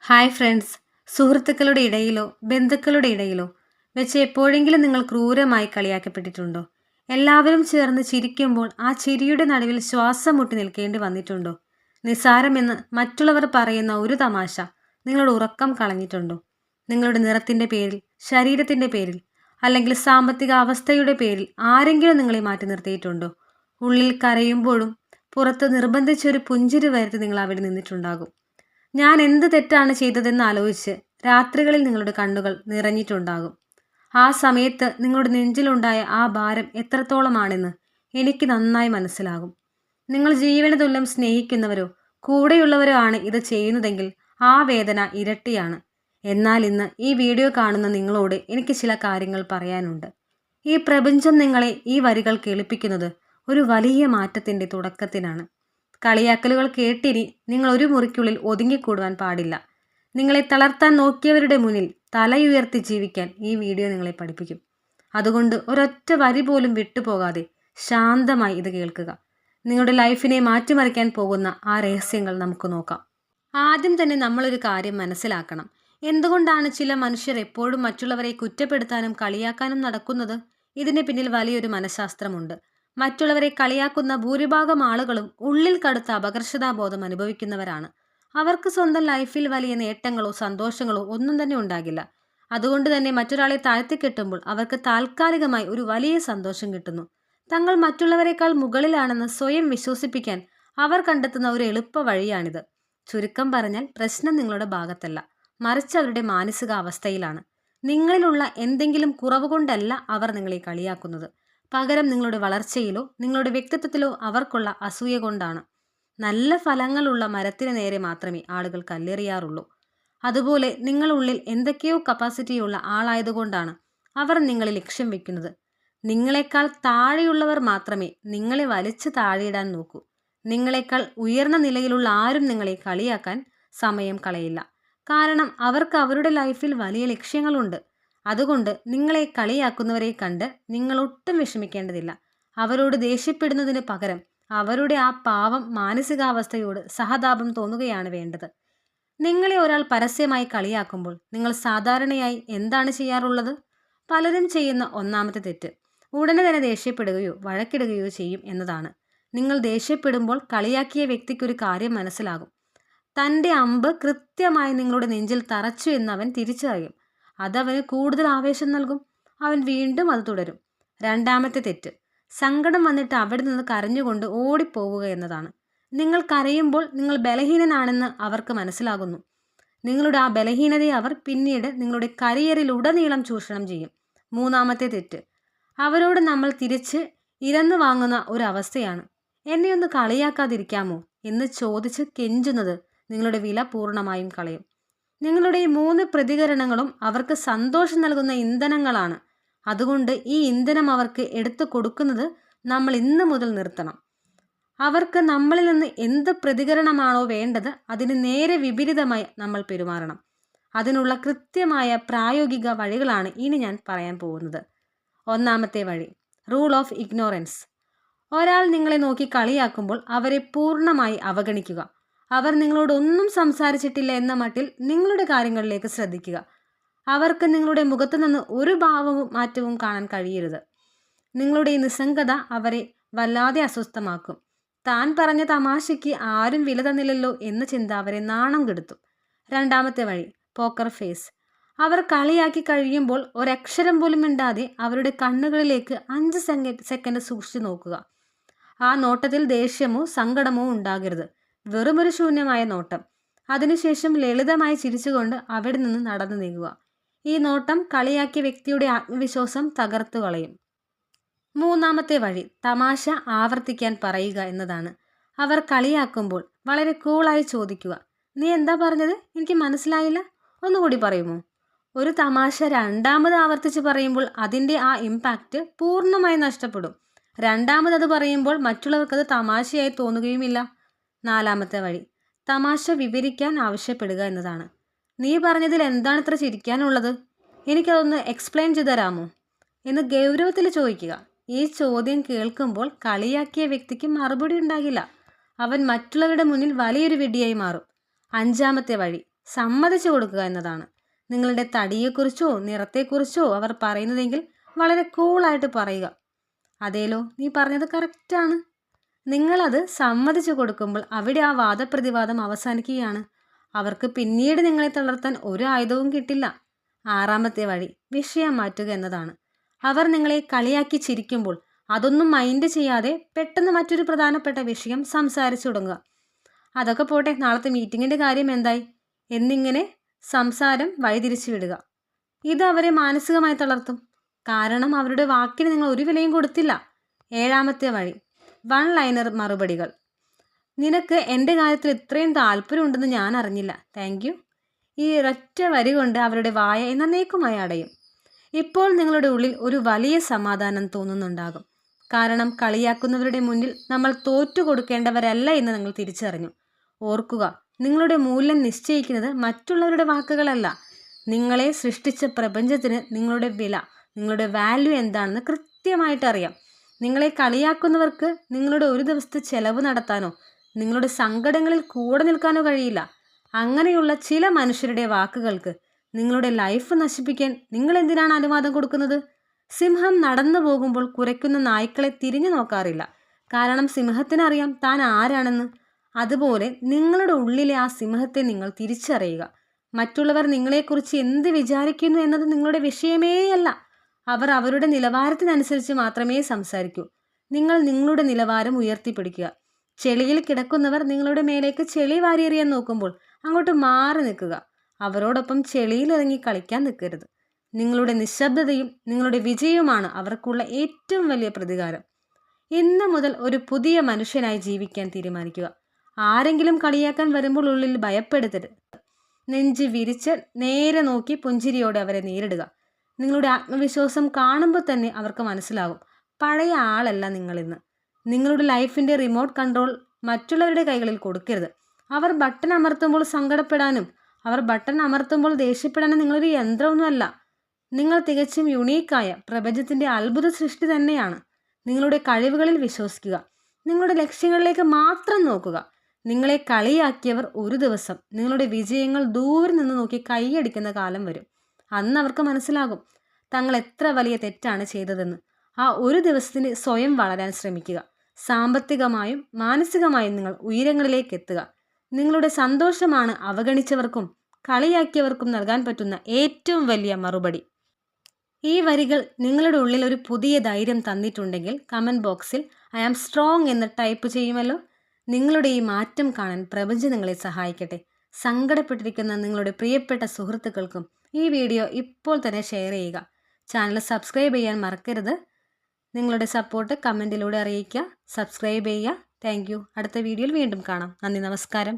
Hi friends. സുഹൃത്തുക്കളുടെ ഇടയിലോ ബന്ധുക്കളുടെ ഇടയിലോ വെച്ച് എപ്പോഴെങ്കിലും നിങ്ങൾ ക്രൂരമായി കളിയാക്കപ്പെട്ടിട്ടുണ്ടോ? എല്ലാവരും ചേർന്ന് ചിരിക്കുമ്പോൾ ആ ചിരിയുടെ നടുവിൽ ശ്വാസം മുട്ടി നിൽക്കേണ്ടി വന്നിട്ടുണ്ടോ? നിസ്സാരമെന്ന് മറ്റുള്ളവർ പറയുന്ന ഒരു തമാശ നിങ്ങളുടെ ഉറക്കം കളഞ്ഞിട്ടുണ്ടോ? നിങ്ങളുടെ നിറത്തിൻ്റെ പേരിൽ, ശരീരത്തിൻ്റെ പേരിൽ, അല്ലെങ്കിൽ സാമ്പത്തിക അവസ്ഥയുടെ പേരിൽ ആരെങ്കിലും നിങ്ങളെ മാറ്റി നിർത്തിയിട്ടുണ്ടോ? ഉള്ളിൽ കരയുമ്പോഴും പുറത്ത് നിർബന്ധിച്ചൊരു പുഞ്ചിരി വരുത്തി നിങ്ങൾ അവിടെ നിന്നിട്ടുണ്ടാകും. ഞാൻ എന്ത് തെറ്റാണ് ചെയ്തതെന്ന് ആലോചിച്ച് രാത്രികളിൽ നിങ്ങളുടെ കണ്ണുകൾ നിറഞ്ഞിട്ടുണ്ടാകും. ആ സമയത്ത് നിങ്ങളുടെ നെഞ്ചിലുണ്ടായ ആ ഭാരം എത്രത്തോളമാണെന്ന് എനിക്ക് നന്നായി മനസ്സിലാകും. നിങ്ങൾ ജീവന തുല്യം സ്നേഹിക്കുന്നവരോ കൂടെയുള്ളവരോ ആണ് ഇത് ചെയ്യുന്നതെങ്കിൽ ആ വേദന ഇരട്ടിയാണ്. എന്നാൽ ഇന്ന് ഈ വീഡിയോ കാണുന്ന നിങ്ങളോട് എനിക്ക് ചില കാര്യങ്ങൾ പറയാനുണ്ട്. ഈ പ്രപഞ്ചം നിങ്ങളെ ഈ വരികൾ കേൾപ്പിക്കുന്നത് ഒരു വലിയ മാറ്റത്തിൻ്റെ തുടക്കത്തിനാണ്. കളിയാക്കലുകൾ കേട്ടിരി നിങ്ങൾ ഒരു മുറിക്കുള്ളിൽ ഒതുങ്ങിക്കൂടുവാൻ പാടില്ല. നിങ്ങളെ തളർത്താൻ നോക്കിയവരുടെ മുന്നിൽ തലയുയർത്തി ജീവിക്കാൻ ഈ വീഡിയോ നിങ്ങളെ പഠിപ്പിക്കും. അതുകൊണ്ട് ഒരൊറ്റ വരി പോലും വിട്ടുപോകാതെ ശാന്തമായി ഇത് കേൾക്കുക. നിങ്ങളുടെ ലൈഫിനെ മാറ്റിമറിക്കാൻ പോകുന്ന ആ രഹസ്യങ്ങൾ നമുക്ക് നോക്കാം. ആദ്യം തന്നെ നമ്മളൊരു കാര്യം മനസ്സിലാക്കണം. എന്തുകൊണ്ടാണ് ചില മനുഷ്യർ എപ്പോഴും മറ്റുള്ളവരെ കുറ്റപ്പെടുത്താനും കളിയാക്കാനും നടക്കുന്നത്? ഇതിന് പിന്നിൽ വലിയൊരു മനഃശാസ്ത്രമുണ്ട്. മറ്റുള്ളവരെ കളിയാക്കുന്ന ഭൂരിഭാഗം ആളുകളും ഉള്ളിൽ കടുത്ത അപകർഷതാബോധം അനുഭവിക്കുന്നവരാണ്. അവർക്ക് സ്വന്തം ലൈഫിൽ വലിയ നേട്ടങ്ങളോ സന്തോഷങ്ങളോ ഒന്നും തന്നെ ഉണ്ടാകില്ല. അതുകൊണ്ട് തന്നെ മറ്റൊരാളെ താഴ്ത്തിക്കെട്ടുമ്പോൾ അവർക്ക് താൽക്കാലികമായി ഒരു വലിയ സന്തോഷം കിട്ടുന്നു. തങ്ങൾ മറ്റുള്ളവരെക്കാൾ മുകളിലാണെന്ന് സ്വയം വിശ്വസിപ്പിക്കാൻ അവർ കണ്ടെത്തുന്ന ഒരു എളുപ്പ വഴിയാണിത്. ചുരുക്കം പറഞ്ഞാൽ പ്രശ്നം നിങ്ങളുടെ ഭാഗത്തല്ല, മറിച്ച് അവരുടെ മാനസികാവസ്ഥയിലാണ്. നിങ്ങളിലുള്ള എന്തെങ്കിലും കുറവ് കൊണ്ടല്ല അവർ നിങ്ങളെ കളിയാക്കുന്നത്. പകരം നിങ്ങളുടെ വളർച്ചയിലോ നിങ്ങളുടെ വ്യക്തിത്വത്തിലോ അവർക്കുള്ള അസൂയ കൊണ്ടാണ്. നല്ല ഫലങ്ങളുള്ള മരത്തിന് നേരെ മാത്രമേ ആളുകൾ കല്ലെറിയാറുള്ളൂ. അതുപോലെ നിങ്ങളുള്ളിൽ എന്തൊക്കെയോ കപ്പാസിറ്റിയുള്ള ആളായതുകൊണ്ടാണ് അവർ നിങ്ങളെ ലക്ഷ്യം വെക്കുന്നത്. നിങ്ങളെക്കാൾ താഴെയുള്ളവർ മാത്രമേ നിങ്ങളെ വലിച്ചു താഴെയിടാൻ നോക്കൂ. നിങ്ങളെക്കാൾ ഉയർന്ന നിലയിലുള്ള ആരും നിങ്ങളെ കളിയാക്കാൻ സമയം കളയില്ല. കാരണം അവർക്ക് അവരുടെ ലൈഫിൽ വലിയ ലക്ഷ്യങ്ങളുണ്ട്. അതുകൊണ്ട് നിങ്ങളെ കളിയാക്കുന്നവരെ കണ്ട് നിങ്ങൾ ഒട്ടും വിഷമിക്കേണ്ടതില്ല. അവരോട് ദേഷ്യപ്പെടുന്നതിന് പകരം അവരുടെ ആ പാവം മാനസികാവസ്ഥയോട് സഹതാപം തോന്നുകയാണ് വേണ്ടത്. നിങ്ങളെ ഒരാൾ പരസ്യമായി കളിയാക്കുമ്പോൾ നിങ്ങൾ സാധാരണയായി എന്താണ് ചെയ്യാറുള്ളത്? പലരും ചെയ്യുന്ന ഒന്നാമത്തെ തെറ്റ് ഉടനെ തന്നെ ദേഷ്യപ്പെടുകയോ വഴക്കിടുകയോ ചെയ്യും എന്നതാണ്. നിങ്ങൾ ദേഷ്യപ്പെടുമ്പോൾ കളിയാക്കിയ വ്യക്തിക്കൊരു കാര്യം മനസ്സിലാകും. തൻ്റെ അമ്പ് കൃത്യമായി നിങ്ങളുടെ നെഞ്ചിൽ തറച്ചു എന്നവൻ തിരിച്ചറിയും. അതവന് കൂടുതൽ ആവേശം നൽകും. അവൻ വീണ്ടും അത് തുടരും. രണ്ടാമത്തെ തെറ്റ് സങ്കടം വന്നിട്ട് അവിടെ നിന്ന് കരഞ്ഞുകൊണ്ട് ഓടിപ്പോവുക എന്നതാണ്. നിങ്ങൾ കരയുമ്പോൾ നിങ്ങൾ ബലഹീനനാണെന്ന് അവർക്ക് മനസ്സിലാകുന്നു. നിങ്ങളുടെ ആ ബലഹീനതയെ അവർ പിന്നീട് നിങ്ങളുടെ കരിയറിലുടനീളം ചൂഷണം ചെയ്യും. മൂന്നാമത്തെ തെറ്റ് അവരോട് നമ്മൾ തിരിച്ച് ഇരന്നു വാങ്ങുന്ന ഒരവസ്ഥയാണ്. എന്നെ ഒന്ന് കളിയാക്കാതിരിക്കാമോ എന്ന് ചോദിച്ച് കെഞ്ചുന്നത് നിങ്ങളുടെ വില പൂർണ്ണമായും കളയും. നിങ്ങളുടെ ഈ 3 പ്രതികരണങ്ങളും അവർക്ക് സന്തോഷം നൽകുന്ന ഇന്ധനങ്ങളാണ്. അതുകൊണ്ട് ഈ ഇന്ധനം അവർക്ക് എടുത്തു കൊടുക്കുന്നത് നമ്മൾ ഇന്ന് മുതൽ നിർത്തണം. അവർക്ക് നമ്മളിൽ നിന്ന് എന്ത് പ്രതികരണമാണോ വേണ്ടത് അതിന് നേരെ വിപരീതമായി നമ്മൾ പെരുമാറണം. അതിനുള്ള കൃത്യമായ പ്രായോഗിക വഴികളാണ് ഇനി ഞാൻ പറയാൻ പോകുന്നത്. ഒന്നാമത്തെ വഴി, റൂൾ ഓഫ് ഇഗ്നോറൻസ്. ഒരാൾ നിങ്ങളെ നോക്കി കളിയാക്കുമ്പോൾ അവരെ പൂർണ്ണമായി അവഗണിക്കുക. അവർ നിങ്ങളോട് ഒന്നും സംസാരിച്ചിട്ടില്ല എന്ന മട്ടിൽ നിങ്ങളുടെ കാര്യങ്ങളിലേക്ക് ശ്രദ്ധിക്കുക. അവർക്ക് നിങ്ങളുടെ മുഖത്തു നിന്ന് ഒരു ഭാവവും മാറ്റവും കാണാൻ കഴിയരുത്. നിങ്ങളുടെ ഈ നിസ്സംഗത അവരെ വല്ലാതെ അസ്വസ്ഥമാക്കും. താൻ പറഞ്ഞ തമാശയ്ക്ക് ആരും വില തന്നില്ലല്ലോ എന്ന ചിന്ത അവരെ നാണം കെടുത്തും. രണ്ടാമത്തെ വഴി, പോക്കർ ഫേസ്. അവർ കളിയാക്കി കഴിയുമ്പോൾ ഒരക്ഷരം പോലും മിണ്ടാതെ അവരുടെ കണ്ണുകളിലേക്ക് 5 സെക്കൻഡ് സൂക്ഷിച്ചു നോക്കുക. ആ നോട്ടത്തിൽ ദേഷ്യമോ സങ്കടമോ ഉണ്ടാകരുത്. വെറുമൊരു ശൂന്യമായ നോട്ടം. അതിനുശേഷം ലളിതമായി ചിരിച്ചുകൊണ്ട് അവിടെ നിന്ന് നടന്നു നീങ്ങുക. ഈ നോട്ടം കളിയാക്കിയ വ്യക്തിയുടെ ആത്മവിശ്വാസം തകർത്തു കളയും. മൂന്നാമത്തെ വഴി, തമാശ ആവർത്തിക്കാൻ പറയുക എന്നതാണ്. അവർ കളിയാക്കുമ്പോൾ വളരെ കൂളായി ചോദിക്കുക, നീ എന്താ പറഞ്ഞത്? എനിക്ക് മനസ്സിലായില്ല, ഒന്നുകൂടി പറയുമോ? ഒരു തമാശ രണ്ടാമത് ആവർത്തിച്ച് പറയുമ്പോൾ അതിൻ്റെ ആ ഇമ്പാക്റ്റ് പൂർണ്ണമായി നഷ്ടപ്പെടും. രണ്ടാമത് പറയുമ്പോൾ മറ്റുള്ളവർക്കത് തമാശയായി തോന്നുകയുമില്ല. നാലാമത്തെ വഴി, തമാശ വിവരിക്കാൻ ആവശ്യപ്പെടുക എന്നതാണ്. നീ പറഞ്ഞതിൽ എന്താണ് ഇത്ര ചിരിക്കാനുള്ളത്? എനിക്കതൊന്ന് എക്സ്പ്ലെയിൻ ചെയ്ത് തരാമോ എന്ന് ഗൗരവത്തിൽ ചോദിക്കുക. ഈ ചോദ്യം കേൾക്കുമ്പോൾ കളിയാക്കിയ വ്യക്തിക്ക് മറുപടി ഉണ്ടാകില്ല. അവൻ മറ്റുള്ളവരുടെ മുന്നിൽ വലിയൊരു വിഡ്ഢിയായി മാറും. അഞ്ചാമത്തെ വഴി, സമ്മതിച്ചു കൊടുക്കുക എന്നതാണ്. നിങ്ങളുടെ തടിയെക്കുറിച്ചോ നിറത്തെക്കുറിച്ചോ അവർ പറയുന്നതെങ്കിൽ വളരെ കൂളായിട്ട് പറയുക, അതേലോ നീ പറഞ്ഞത് കറക്റ്റാണ്. നിങ്ങളത് സമ്മതിച്ചു കൊടുക്കുമ്പോൾ അവിടെ ആ വാദപ്രതിവാദം അവസാനിക്കുകയാണ്. അവർക്ക് പിന്നീട് നിങ്ങളെ തളർത്താൻ ഒരു ആയുധവും കിട്ടില്ല. 6ാമത്തെ വഴി വിഷയം മാറ്റുക എന്നതാണ്. അവർ നിങ്ങളെ കളിയാക്കി ചിരിക്കുമ്പോൾ അതൊന്നും മൈൻഡ് ചെയ്യാതെ പെട്ടെന്ന് മറ്റൊരു പ്രധാനപ്പെട്ട വിഷയം സംസാരിച്ചു തുടങ്ങുക. അതൊക്കെ പോട്ടെ, നാളത്തെ മീറ്റിങ്ങിൻ്റെ കാര്യം എന്തായി എന്നിങ്ങനെ സംസാരം വഴിതിരിച്ചു വിടുക. ഇത് അവരെ മാനസികമായി തളർത്തും. കാരണം അവരുടെ വാക്കിന് നിങ്ങൾ ഒരു വിലയും കൊടുത്തില്ല. 7ാമത്തെ വഴി വൺ ലൈനർ മറുപടികൾ. നിനക്ക് എൻ്റെ കാര്യത്തിൽ ഇത്രയും താല്പര്യമുണ്ടെന്ന് ഞാൻ അറിഞ്ഞില്ല, താങ്ക് യു. ഈ ഒരൊറ്റ വരി കൊണ്ട് അവരുടെ വായ എന്നേക്കുമായി അടയും. ഇപ്പോൾ നിങ്ങളുടെ ഉള്ളിൽ ഒരു വലിയ സമാധാനം തോന്നുന്നുണ്ടാകും. കാരണം കളിയാക്കുന്നവരുടെ മുന്നിൽ നമ്മൾ തോറ്റു കൊടുക്കേണ്ടവരല്ല എന്ന് നിങ്ങൾ തിരിച്ചറിഞ്ഞു. ഓർക്കുക, നിങ്ങളുടെ മൂല്യം നിശ്ചയിക്കുന്നത് മറ്റുള്ളവരുടെ വാക്കുകളല്ല. നിങ്ങളെ സൃഷ്ടിച്ച പ്രപഞ്ചത്തിന് നിങ്ങളുടെ വില, നിങ്ങളുടെ വാല്യൂ എന്താണെന്ന് കൃത്യമായിട്ട് അറിയാം. നിങ്ങളെ കളിയാക്കുന്നവർക്ക് നിങ്ങളുടെ ഒരു ദിവസത്തെ ചെലവ് നടത്താനോ നിങ്ങളുടെ സങ്കടങ്ങളിൽ കൂടെ നിൽക്കാനോ കഴിയില്ല. അങ്ങനെയുള്ള ചില മനുഷ്യരുടെ വാക്കുകൾക്ക് നിങ്ങളുടെ ലൈഫ് നശിപ്പിക്കാൻ നിങ്ങൾ എന്തിനാണ് അനുവാദം കൊടുക്കുന്നത്? സിംഹം നടന്നു പോകുമ്പോൾ കുരയ്ക്കുന്ന നായ്ക്കളെ തിരിഞ്ഞു നോക്കാറില്ല. കാരണം സിംഹത്തിനറിയാം താൻ ആരാണെന്ന്. അതുപോലെ നിങ്ങളുടെ ഉള്ളിലെ ആ സിംഹത്തെ നിങ്ങൾ തിരിച്ചറിയുക. മറ്റുള്ളവർ നിങ്ങളെക്കുറിച്ച് എന്ത് വിചാരിക്കുന്നു എന്നത് നിങ്ങളുടെ വിഷയമേയല്ല. അവർ അവരുടെ നിലവാരത്തിനനുസരിച്ച് മാത്രമേ സംസാരിക്കൂ. നിങ്ങൾ നിങ്ങളുടെ നിലവാരം ഉയർത്തിപ്പിടിക്കുക. ചെളിയിൽ കിടക്കുന്നവർ നിങ്ങളുടെ മേലേക്ക് ചെളി വാരിയെറിയാൻ നോക്കുമ്പോൾ അങ്ങോട്ട് മാറി നിൽക്കുക. അവരോടൊപ്പം ചെളിയിലിറങ്ങി കളിക്കാൻ നിൽക്കരുത്. നിങ്ങളുടെ നിശബ്ദതയും നിങ്ങളുടെ വിജയവുമാണ് അവർക്കുള്ള ഏറ്റവും വലിയ പ്രതികാരം. ഇന്ന് മുതൽ ഒരു പുതിയ മനുഷ്യനായി ജീവിക്കാൻ തീരുമാനിക്കുക. ആരെങ്കിലും കളിയാക്കാൻ വരുമ്പോൾ ഉള്ളിൽ ഭയപ്പെടുത്തരുത്. നെഞ്ച് വിരിച്ച് നേരെ നോക്കി പുഞ്ചിരിയോടെ അവരെ നേരിടുക. നിങ്ങളുടെ ആത്മവിശ്വാസം കാണുമ്പോൾ തന്നെ അവർക്ക് മനസ്സിലാകും, പഴയ ആളല്ല നിങ്ങളിന്ന്. നിങ്ങളുടെ ലൈഫിൻ്റെ റിമോട്ട് കൺട്രോൾ മറ്റുള്ളവരുടെ കൈകളിൽ കൊടുക്കരുത്. അവർ ബട്ടൺ അമർത്തുമ്പോൾ സങ്കടപ്പെടാനും അവർ ബട്ടൺ അമർത്തുമ്പോൾ ദേഷ്യപ്പെടാനും നിങ്ങളൊരു യന്ത്രമൊന്നുമല്ല. നിങ്ങൾ തികച്ചും യുണീക്കായ പ്രപഞ്ചത്തിൻ്റെ അത്ഭുത സൃഷ്ടി തന്നെയാണ്. നിങ്ങളുടെ കഴിവുകളിൽ വിശ്വസിക്കുക. നിങ്ങളുടെ ലക്ഷ്യങ്ങളിലേക്ക് മാത്രം നോക്കുക. നിങ്ങളെ കളിയാക്കിയവർ ഒരു ദിവസം നിങ്ങളുടെ വിജയങ്ങൾ ദൂരെ നിന്ന് നോക്കി കൈയടിക്കുന്ന കാലം വരും. അന്ന് അവർക്ക് മനസ്സിലാകും തങ്ങൾ എത്ര വലിയ തെറ്റാണ് ചെയ്തതെന്ന്. ആ ഒരു ദിവസത്തിന് സ്വയം വളരാൻ ശ്രമിക്കുക. സാമ്പത്തികമായും മാനസികമായും നിങ്ങൾ ഉയരങ്ങളിലേക്ക് എത്തുക. നിങ്ങളുടെ സന്തോഷമാണ് അവഗണിച്ചവർക്കും കളിയാക്കിയവർക്കും നൽകാൻ പറ്റുന്ന ഏറ്റവും വലിയ മറുപടി. ഈ വരികൾ നിങ്ങളുടെ ഉള്ളിൽ ഒരു പുതിയ ധൈര്യം തന്നിട്ടുണ്ടെങ്കിൽ കമൻറ്റ് ബോക്സിൽ ഐ ആം സ്ട്രോങ് എന്ന് ടൈപ്പ് ചെയ്യുമല്ലോ. നിങ്ങളുടെ ഈ മാറ്റം കാണാൻ പ്രപഞ്ചം നിങ്ങളെ സഹായിക്കട്ടെ. സങ്കടപ്പെട്ടിരിക്കുന്ന നിങ്ങളുടെ പ്രിയപ്പെട്ട സുഹൃത്തുക്കൾക്കും ഈ വീഡിയോ ഇപ്പോൾ തന്നെ ഷെയർ ചെയ്യുക. ചാനൽ സബ്സ്ക്രൈബ് ചെയ്യാൻ മറക്കരുത്. നിങ്ങളുടെ സപ്പോർട്ട് കമൻറ്റിലൂടെ അറിയിക്കുക. സബ്സ്ക്രൈബ് ചെയ്യുക. Thank you. അടുത്ത വീഡിയോയിൽ വീണ്ടും കാണാം. നന്ദി, നമസ്കാരം.